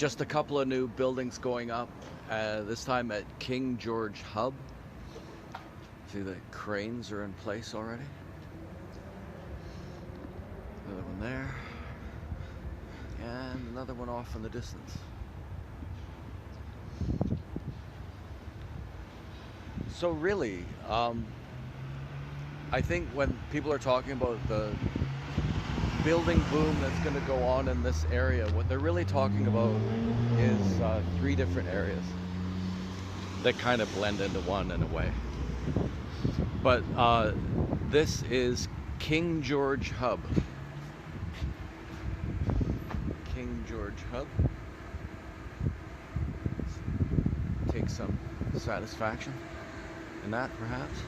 Just a couple of new buildings going up, this time at King George Hub. See, the cranes are in place already. Another one there. And another one off in the distance. So really, I think when people are talking about the building boom that's going to go on in this area, what they're really talking about is three different areas that kind of blend into one in a way. But this is King George Hub. King George Hub. Take some satisfaction in that, perhaps.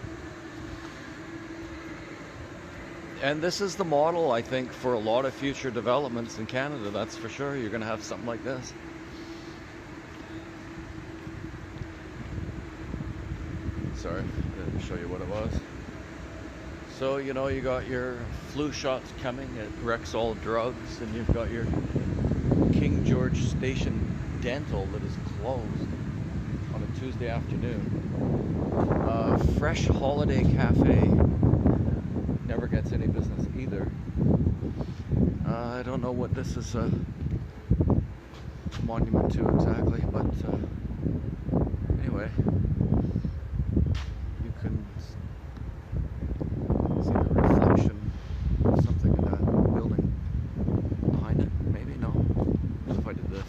And this is the model, I think, for a lot of future developments in Canada, that's for sure. You're going to have something like this. Sorry, I didn't show you what it was. So, you know, you got your flu shots coming at Rexall Drugs, and you've got your King George Station Dental that is closed on a Tuesday afternoon. Fresh Holiday Cafe never gets any business either. I don't know what this is a monument to exactly, but anyway, you can see the reflection of something in that building behind it. Maybe, no? What if I did this?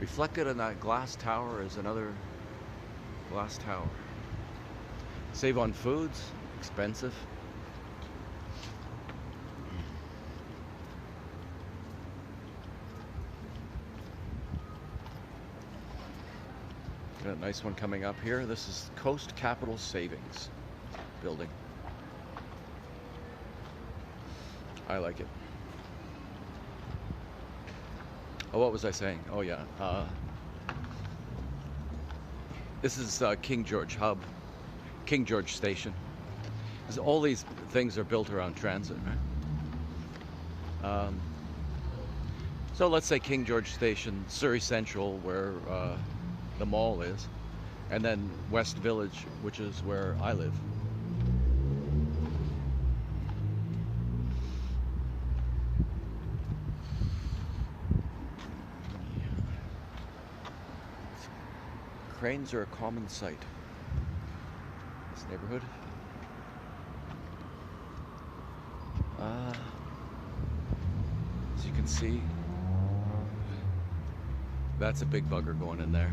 Reflected in that glass tower is another glass tower. Save on foods, expensive. Got a nice one coming up here. This is Coast Capital Savings building. I like it. Oh, what was I saying? Oh yeah. This is King George Hub, King George Station. All these things are built around transit, right? So let's say King George Station, Surrey Central, where the mall is, and then West Village, which is where I live. Cranes are a common sight in this neighborhood. As you can see, that's a big bugger going in there.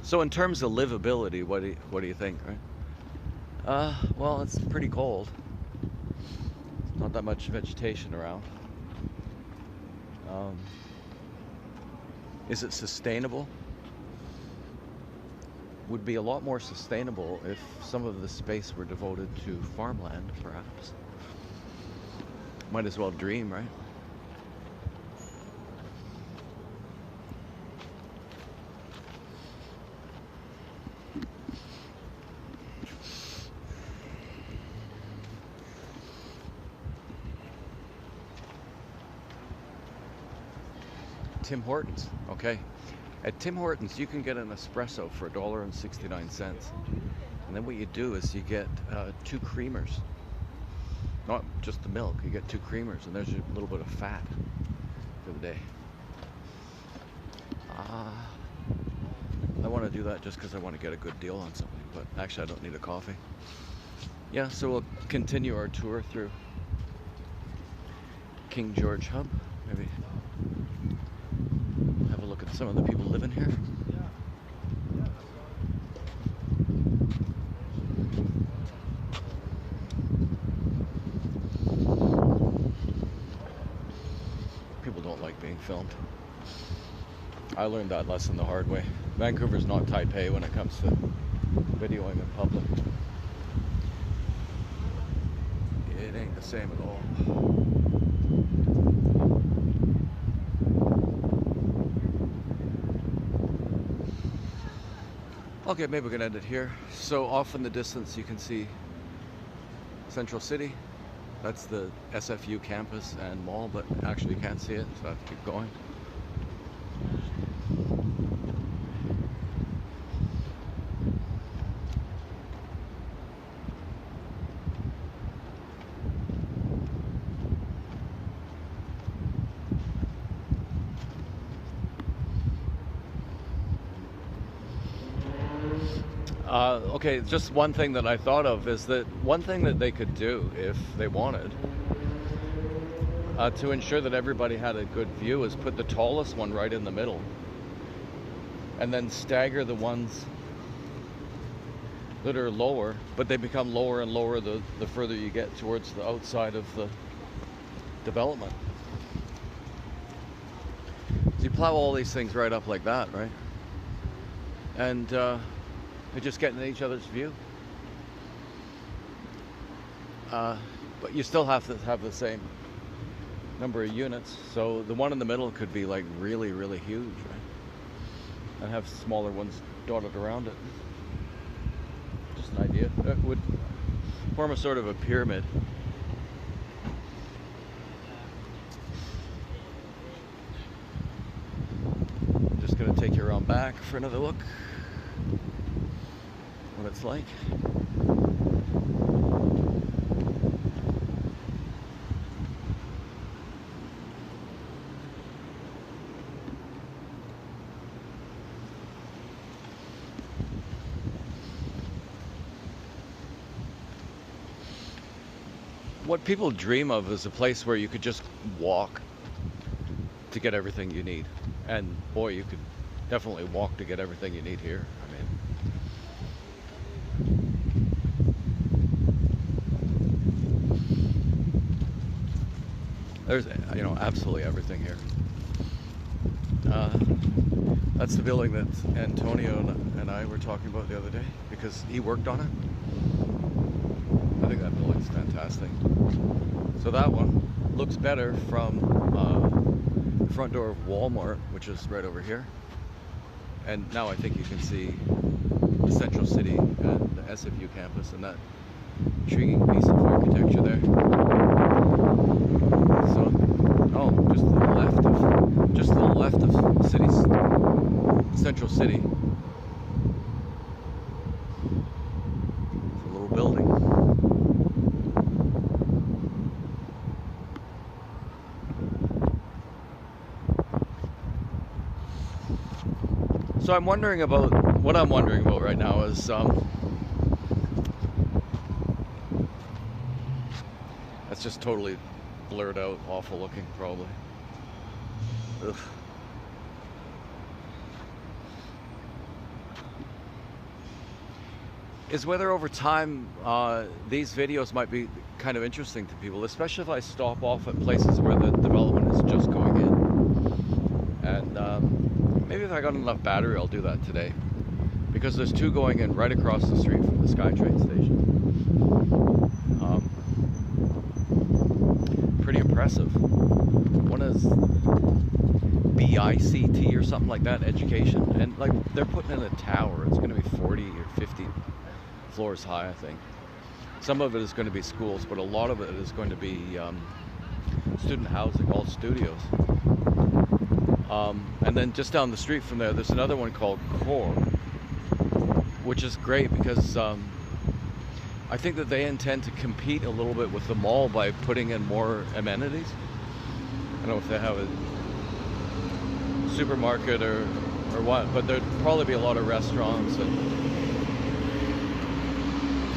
So in terms of livability, what do you think, right? Well, it's pretty cold. Not that much vegetation around. Is it sustainable? Would be a lot more sustainable if some of the space were devoted to farmland, perhaps. Might as well dream, right? Tim Hortons, okay. At Tim Hortons, you can get an espresso for $1.69. And then what you do is you get 2 creamers. Not just the milk, you get 2 creamers, and there's a little bit of fat for the day. I want to do that just because I want to get a good deal on something, but actually I don't need a coffee. Yeah, so we'll continue our tour through King George Hub, maybe. Look at some of the people living here. People don't like being filmed. I learned that lesson the hard way. Vancouver's not Taipei when it comes to videoing in public. It ain't the same at all. Okay, maybe we can end it here. So off in the distance you can see Central City, That's the SFU campus and mall, but actually you can't see it, so I have to keep going. Okay, just one thing that I thought of is that one thing that they could do if they wanted to ensure that everybody had a good view is put the tallest one right in the middle and then stagger the ones that are lower, but they become lower and lower the further you get towards the outside of the development. So you plow all these things right up like that, right? And they just get in each other's view. But you still have to have the same number of units. So the one in the middle could be like really, really huge, right? And have smaller ones dotted around it. Just an idea. It would form a sort of a pyramid. Just gonna take you around back for another look. What it's like. What people dream of is a place where you could just walk to get everything you need. And boy, you could definitely walk to get everything you need here. I mean, there's, you know, absolutely everything here. That's the building that Antonio and I were talking about the other day because he worked on it. I think that building's fantastic. So that one looks better from the front door of Walmart, which is right over here. And now I think you can see the Central City and the SFU campus and that intriguing piece of architecture there. So, oh, just to the left of Central City. It's a little building. So what I'm wondering about right now is that's just totally blurred out, awful looking probably. Ugh. Is whether over time these videos might be kind of interesting to people, especially if I stop off at places where the development is just going in. And maybe if I got enough battery, I'll do that today. Because there's two going in right across the street from the SkyTrain station. Pretty impressive. One is BICT or something like that, education. And like they're putting in a tower. It's going to be 40 or 50 floors high, I think. Some of it is going to be schools, but a lot of it is going to be student housing, all studios. And then just down the street from there, there's another one called Core, which is great because I think that they intend to compete a little bit with the mall by putting in more amenities. I don't know if they have a supermarket or what, but there'd probably be a lot of restaurants.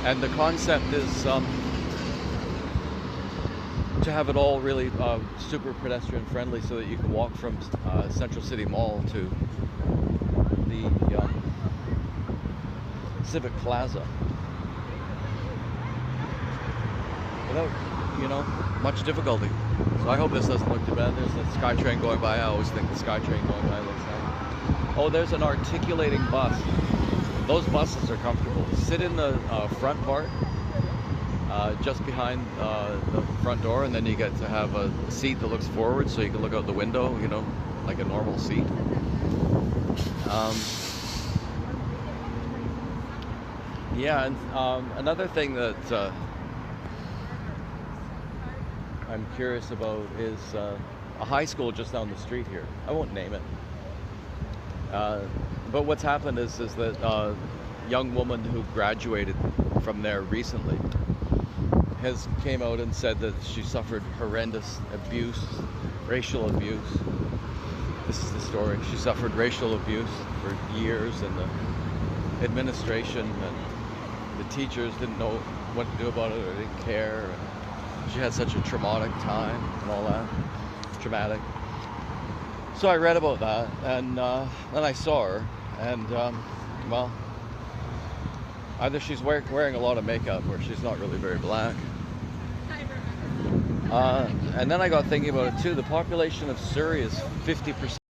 And the concept is to have it all really super pedestrian friendly so that you can walk from Central City Mall to the Civic Plaza without, you know, much difficulty. So I hope this doesn't look too bad. There's a SkyTrain going by. I always think the SkyTrain going by looks nice. Oh, there's an articulating bus. Those buses are comfortable. Sit in the front part, just behind the front door, and then you get to have a seat that looks forward so you can look out the window, you know, like a normal seat. Yeah, and another thing that I'm curious about is a high school just down the street here. I won't name it. But what's happened is that a young woman who graduated from there recently has came out and said that she suffered horrendous abuse, racial abuse. This is the story. She suffered racial abuse for years, and the administration and the teachers didn't know what to do about it or didn't care. And she had such a traumatic time and all that. Traumatic. So I read about that, and then I saw her, and well, either she's wearing a lot of makeup or she's not really very black. And then I got thinking about it too. The population of Surrey is 50%